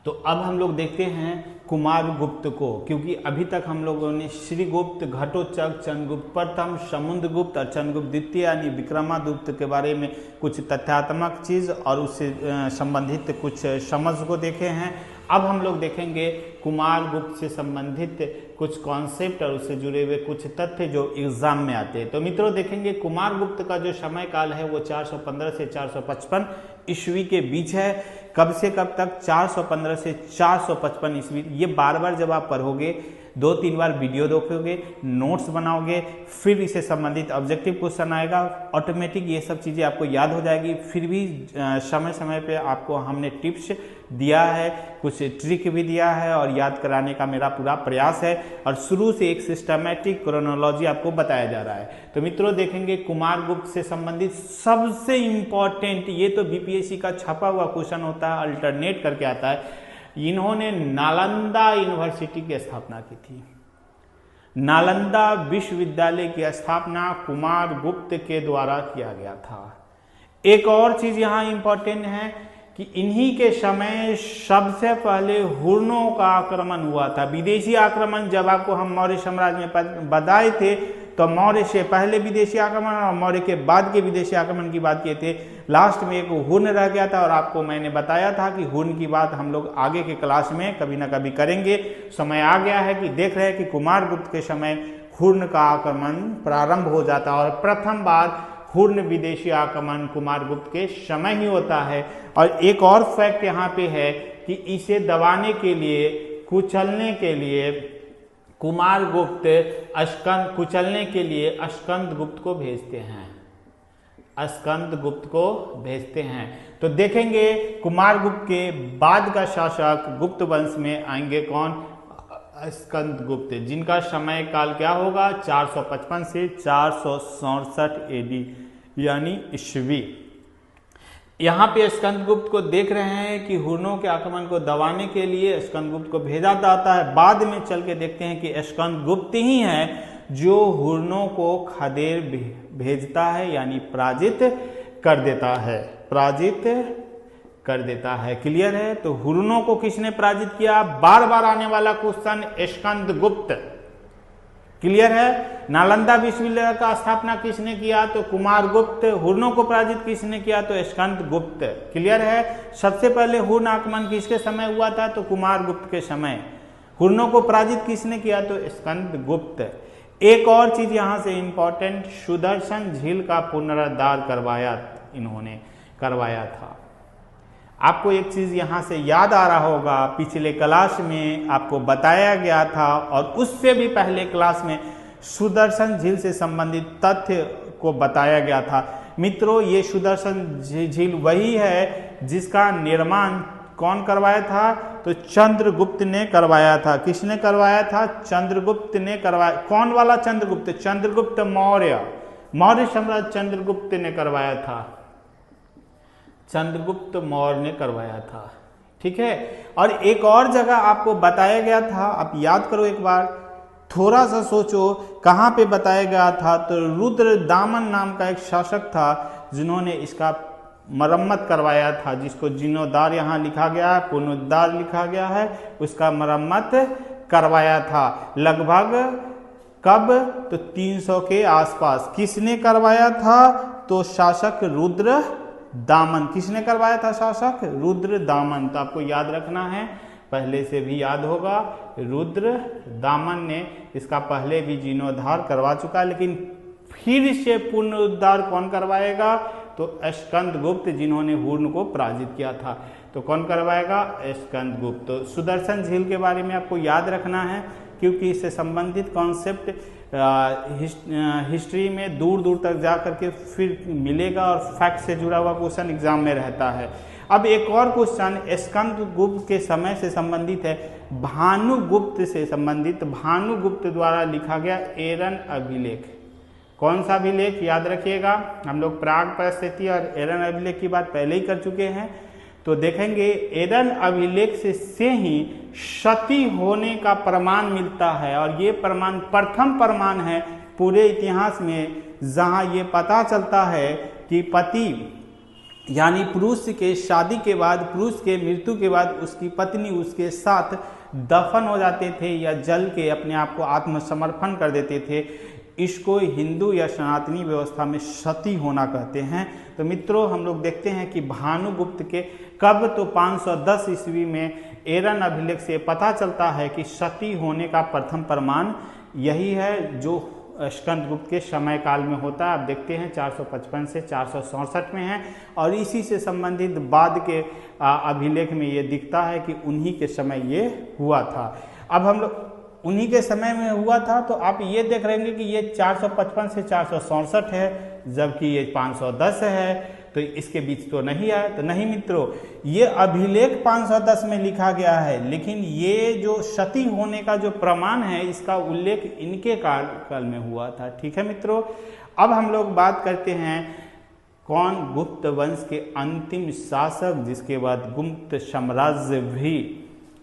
तो अब हम लोग देखते हैं कुमार गुप्त को, क्योंकि अभी तक हम लोगों ने श्रीगुप्त, घटोत्कच, चंद्रगुप्त प्रथम, समुद्रगुप्त और चंद्रगुप्त द्वितीय यानी विक्रमादित्य के बारे में कुछ तथ्यात्मक चीज़ और उससे संबंधित कुछ समझ को देखे हैं। अब हम लोग देखेंगे कुमार गुप्त से संबंधित कुछ कॉन्सेप्ट और उससे जुड़े हुए कुछ तथ्य जो एग्जाम में आते हैं। तो मित्रों देखेंगे कुमार गुप्त का जो समय काल है वो 415 से 455 ईस्वी के बीच है। कब से कब तक? 415 से 455 ईस्वी। ये बार बार जब आप पढ़ोगे, 2-3 बार वीडियो देखोगे, नोट्स बनाओगे, फिर इससे संबंधित ऑब्जेक्टिव क्वेश्चन आएगा, ऑटोमेटिक ये सब चीज़ें आपको याद हो जाएगी। फिर भी समय समय पे आपको हमने टिप्स दिया है, कुछ ट्रिक भी दिया है और याद कराने का मेरा पूरा प्रयास है और शुरू से एक सिस्टमैटिक क्रोनोलॉजी आपको बताया जा रहा है। तो मित्रों देखेंगे कुमार गुप्त से संबंधित सबसे इंपॉर्टेंट, ये तो बीपीएससी का छपा हुआ क्वेश्चन होता है, अल्टरनेट करके आता है। इन्होंने नालंदा यूनिवर्सिटी की स्थापना की थी। नालंदा विश्वविद्यालय की स्थापना कुमार गुप्त के द्वारा किया गया था। एक और चीज यहाँ इंपॉर्टेंट है कि इन्हीं के समय सबसे पहले हुर्नों का आक्रमण हुआ था। विदेशी आक्रमण जब आपको हम मौर्य साम्राज्य में बताए थे तो मौर्य से पहले विदेशी आक्रमण और मौर्य के बाद के विदेशी आक्रमण की बात किए थे। लास्ट में एक हुर्न रह गया था और आपको मैंने बताया था कि हुर्न की बात हम लोग आगे के क्लास में कभी ना कभी करेंगे। समय आ गया है कि देख रहे हैं कि कुमार गुप्त के समय हुर्न का आक्रमण प्रारंभ हो जाता है और प्रथम बार हुर्न विदेशी आक्रमण कुमार गुप्त के समय ही होता है। और एक और फैक्ट यहाँ पे है कि इसे दबाने के लिए, कुचलने के लिए कुमार गुप्त कुचलने के लिए स्कंद गुप्त को भेजते हैं, स्कंद गुप्त को भेजते हैं। तो देखेंगे कुमार गुप्त के बाद का शासक गुप्त वंश में आएंगे कौन? स्कंद गुप्त, जिनका समय काल क्या होगा? 455 से 467 एडी यानी ईस्वी। यहाँ पे स्कंदगुप्त को देख रहे हैं कि हुर्नों के आक्रमण को दबाने के लिए स्कंदगुप्त को भेजा जाता है। बाद में चल के देखते हैं कि स्कंदगुप्त ही है जो हुर्नों को खदेड़ भेजता है, यानी पराजित कर देता है, पराजित कर देता है। क्लियर है? तो हुर्नों को किसने पराजित किया? बार बार आने वाला क्वेश्चन, स्कंदगुप्त। क्लियर है? नालंदा विश्वविद्यालय का स्थापना किसने किया? तो कुमार गुप्त। हुर्नों को पराजित किसने किया? तो स्कंदगुप्त। क्लियर है? सबसे पहले हुर्न आक्रमण किसके समय हुआ था? तो कुमार गुप्त के समय। हुर्नों को पराजित किसने किया? तो स्कंदगुप्त। एक और चीज यहां से इंपॉर्टेंट, सुदर्शन झील का पुनरुद्धार इन्होंने करवाया था। आपको एक चीज यहां से याद आ रहा होगा, पिछले क्लास में आपको बताया गया था और उससे भी पहले क्लास में सुदर्शन झील से संबंधित तथ्य को बताया गया था। मित्रों ये सुदर्शन झील वही है जिसका निर्माण कौन करवाया था? तो चंद्रगुप्त ने करवाया था। किसने करवाया था? चंद्रगुप्त ने करवाया। कौन वाला चंद्रगुप्त? चंद्रगुप्त मौर्य, मौर्य सम्राट चंद्रगुप्त ने करवाया था, चंद्रगुप्त मौर्य ने करवाया था। ठीक है? और एक और जगह आपको बताया गया था, आप याद करो एक बार, थोड़ा सा सोचो कहाँ पे बताया गया था? तो रुद्रदामन नाम का एक शासक था जिन्होंने इसका मरम्मत करवाया था, जिसको जीर्णोद्धार यहाँ लिखा गया है, पुनरुद्धार लिखा गया है, उसका मरम्मत करवाया था। लगभग कब? तो 300 के आसपास। किसने करवाया था? तो शासक रुद्रदामन। किसने करवाया था? शासक रुद्रदामन। तो आपको याद रखना है, पहले से भी याद होगा, रुद्रदामन ने इसका पहले भी जीर्णोद्धार करवा चुका है, लेकिन फिर से पुनरुद्धार कौन करवाएगा? तो स्कंदगुप्त, जिन्होंने हुर्न को पराजित किया था। तो कौन करवाएगा? स्कंदगुप्त। तो सुदर्शन झील के बारे में आपको याद रखना है, क्योंकि इससे संबंधित कॉन्सेप्ट हिस्ट्री में दूर दूर तक जा करके फिर मिलेगा और फैक्ट से जुड़ा हुआ क्वेश्चन एग्जाम में रहता है। अब एक और क्वेश्चन स्कंदगुप्त के समय से संबंधित है, भानुगुप्त से संबंधित। भानुगुप्त द्वारा लिखा गया एरन अभिलेख। कौन सा अभिलेख? याद रखिएगा, हम लोग प्राग परिस्थिति और एरन अभिलेख की बात पहले ही कर चुके हैं। तो देखेंगे एरन अभिलेख से ही सती होने का प्रमाण मिलता है और ये प्रमाण प्रथम प्रमाण है पूरे इतिहास में जहां ये पता चलता है कि पति यानी पुरुष के शादी के बाद, पुरुष के मृत्यु के बाद उसकी पत्नी उसके साथ दफन हो जाते थे या जल के अपने आप को आत्मसमर्पण कर देते थे। इसको हिंदू या सनातनी व्यवस्था में सती होना कहते हैं। तो मित्रों, हम लोग देखते हैं कि भानुगुप्त के कब तो 510 ईस्वी में एरन अभिलेख से पता चलता है कि सती होने का प्रथम प्रमाण यही है जो स्कंदगुप्त के समय काल में होता है। आप देखते हैं 455 से 467 में है, और इसी से संबंधित बाद के अभिलेख में ये दिखता है कि उन्हीं के समय ये हुआ था। अब हम लोग उन्हीं के समय में हुआ था, तो आप ये देख रहे हैं कि ये 455 से 467 है, जबकि ये 510 है, तो इसके बीच तो नहीं आया। तो नहीं मित्रों, ये अभिलेख 510 में लिखा गया है, लेकिन ये जो सती होने का जो प्रमाण है इसका उल्लेख इनके काल में हुआ था। ठीक है मित्रों, अब हम लोग बात करते हैं कौन गुप्त वंश के अंतिम शासक जिसके बाद गुप्त साम्राज्य भी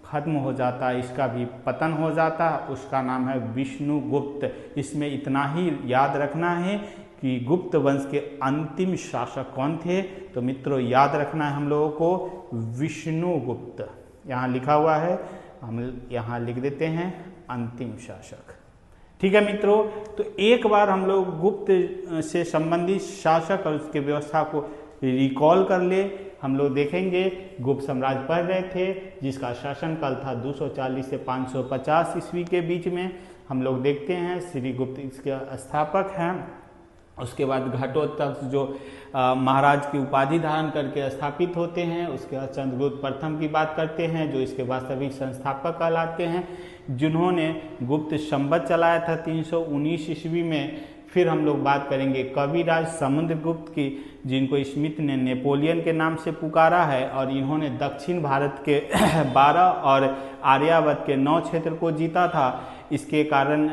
खत्म हो जाता है, इसका भी पतन हो जाता है, उसका नाम है विष्णुगुप्त। इसमें इतना ही याद रखना है कि गुप्त वंश के अंतिम शासक कौन थे। तो मित्रों, याद रखना है हम लोगों को विष्णुगुप्त। यहाँ लिखा हुआ है, हम यहाँ लिख देते हैं अंतिम शासक। ठीक है मित्रों, तो एक बार हम लोग गुप्त से संबंधित शासक और उसके व्यवस्था को रिकॉल कर ले। हम लोग देखेंगे गुप्त साम्राज्य पढ़ रहे थे जिसका शासनकाल था 240 से 550 ईस्वी के बीच में। हम लोग देखते हैं श्रीगुप्त इसके स्थापक हैं। उसके बाद घटोत्कच जो महाराज की उपाधि धारण करके स्थापित होते हैं। उसके बाद चंद्रगुप्त प्रथम की बात करते हैं जो इसके वास्तविक संस्थापक कहलाते हैं, जिन्होंने गुप्त संवत चलाया था 319 ईस्वी में। फिर हम लोग बात करेंगे कविराज समुद्रगुप्त की, जिनको स्मिथ ने नेपोलियन के नाम से पुकारा है, और इन्होंने दक्षिण भारत के 12 और आर्यावर्त के 9 क्षेत्र को जीता था। इसके कारण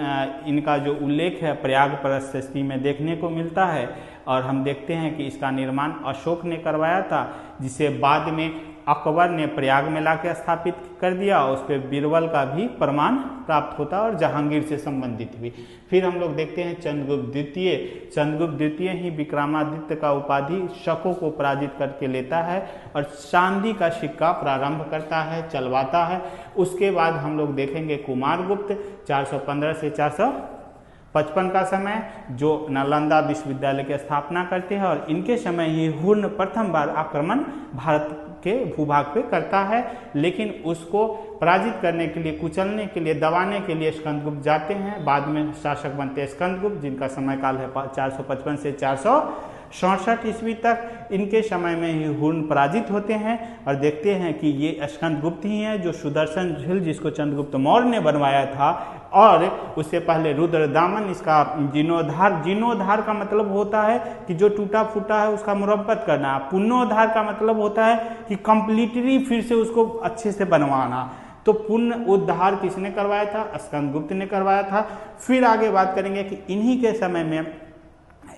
इनका जो उल्लेख है प्रयाग प्रशस्ति में देखने को मिलता है, और हम देखते हैं कि इसका निर्माण अशोक ने करवाया था, जिसे बाद में अकबर ने प्रयाग में लाकर स्थापित कर दिया। उस पर बीरबल का भी प्रमाण प्राप्त होता और जहांगीर से संबंधित भी। फिर हम लोग देखते हैं चंद्रगुप्त द्वितीय। चंद्रगुप्त द्वितीय ही विक्रमादित्य का उपाधि शकों को पराजित करके लेता है और चांदी का सिक्का प्रारंभ करता है, चलवाता है। उसके बाद हम लोग देखेंगे कुमारगुप्त 415 से 455 का समय, जो नालंदा विश्वविद्यालय की स्थापना करते हैं, और इनके समय ही हुन प्रथम बार आक्रमण भारत के भूभाग पे करता है, लेकिन उसको पराजित करने के लिए, कुचलने के लिए, दबाने के लिए स्कंदगुप्त जाते हैं। बाद में शासक बनते हैं स्कंदगुप्त, जिनका समय काल है 455 से 467 ईस्वी तक। इनके समय में ही हुन पराजित होते हैं, और देखते हैं कि ये स्कंदगुप्त ही हैं जो सुदर्शन झील, जिसको चंद्रगुप्त मौर्य ने बनवाया था, और उससे पहले रुद्रदामन, इसका जीर्णोद्धार। जीर्णोद्धार का मतलब होता है कि जो टूटा फूटा है उसका मुरम्मत करना। पुनोद्धार का मतलब होता है कि कंप्लीटली फिर से उसको अच्छे से बनवाना। तो पुण्य उद्धार किसने करवाया था? स्कंदगुप्त ने करवाया था। फिर आगे बात करेंगे कि इन्हीं के समय में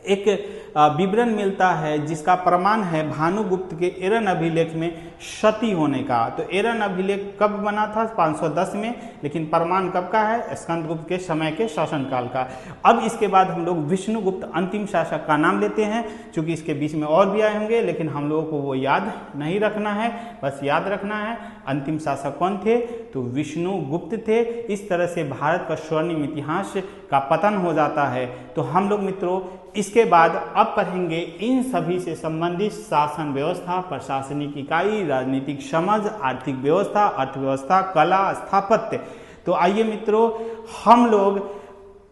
एक विवरण मिलता है जिसका प्रमाण है भानुगुप्त के एरन अभिलेख में सती होने का। तो एरन अभिलेख कब बना था? 510 में, लेकिन प्रमाण कब का है? स्कंदगुप्त के समय के शासनकाल का। अब इसके बाद हम लोग विष्णुगुप्त अंतिम शासक का नाम लेते हैं, क्योंकि इसके बीच में और भी आए होंगे, लेकिन हम लोगों को वो याद नहीं रखना है, बस याद रखना है अंतिम शासक कौन थे, तो विष्णुगुप्त थे। इस तरह से भारत का स्वर्णिम इतिहास का पतन हो जाता है। तो हम लोग मित्रों इसके बाद अब पढ़ेंगे इन सभी से संबंधित शासन व्यवस्था, प्रशासनिक इकाई, राजनीतिक समझ, आर्थिक व्यवस्था, अर्थव्यवस्था, कला, स्थापत्य। तो आइए मित्रों, हम लोग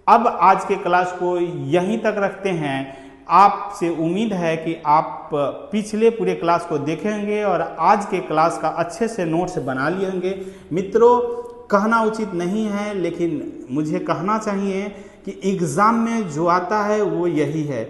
अब आज के क्लास को यहीं तक रखते हैं। आपसे उम्मीद है कि आप पिछले पूरे क्लास को देखेंगे और आज के क्लास का अच्छे से नोट्स बना लेंगे। मित्रों, कहना उचित नहीं है, लेकिन मुझे कहना चाहिए कि एग्ज़ाम में जो आता है वो यही है।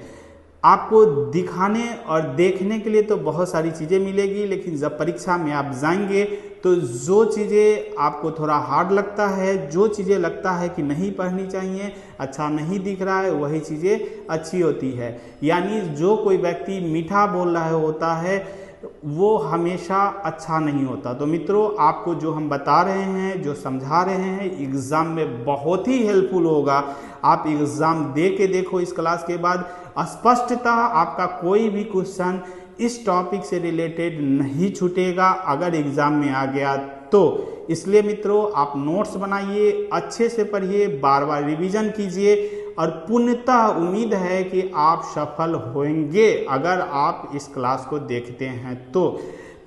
आपको दिखाने और देखने के लिए तो बहुत सारी चीज़ें मिलेगी, लेकिन जब परीक्षा में आप जाएंगे तो जो चीज़ें आपको थोड़ा हार्ड लगता है, जो चीज़ें लगता है कि नहीं पढ़नी चाहिए, अच्छा नहीं दिख रहा है, वही चीज़ें अच्छी होती है। यानी जो कोई व्यक्ति मीठा बोल रहा होता है वो हमेशा अच्छा नहीं होता। तो मित्रों, आपको जो हम बता रहे हैं, जो समझा रहे हैं, एग्ज़ाम में बहुत ही हेल्पफुल होगा। आप एग्ज़ाम दे के देखो, इस क्लास के बाद स्पष्टतः आपका कोई भी क्वेश्चन इस टॉपिक से रिलेटेड नहीं छूटेगा अगर एग्जाम में आ गया तो। इसलिए मित्रों आप नोट्स बनाइए, अच्छे से पढ़िए, बार बार रिवीजन कीजिए और पूर्णतः उम्मीद है कि आप सफल होंगे अगर आप इस क्लास को देखते हैं तो।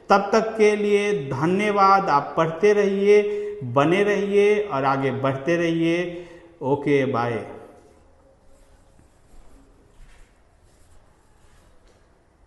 तब तक के लिए धन्यवाद। आप पढ़ते रहिए, बने रहिए और आगे बढ़ते रहिए। Okay bye.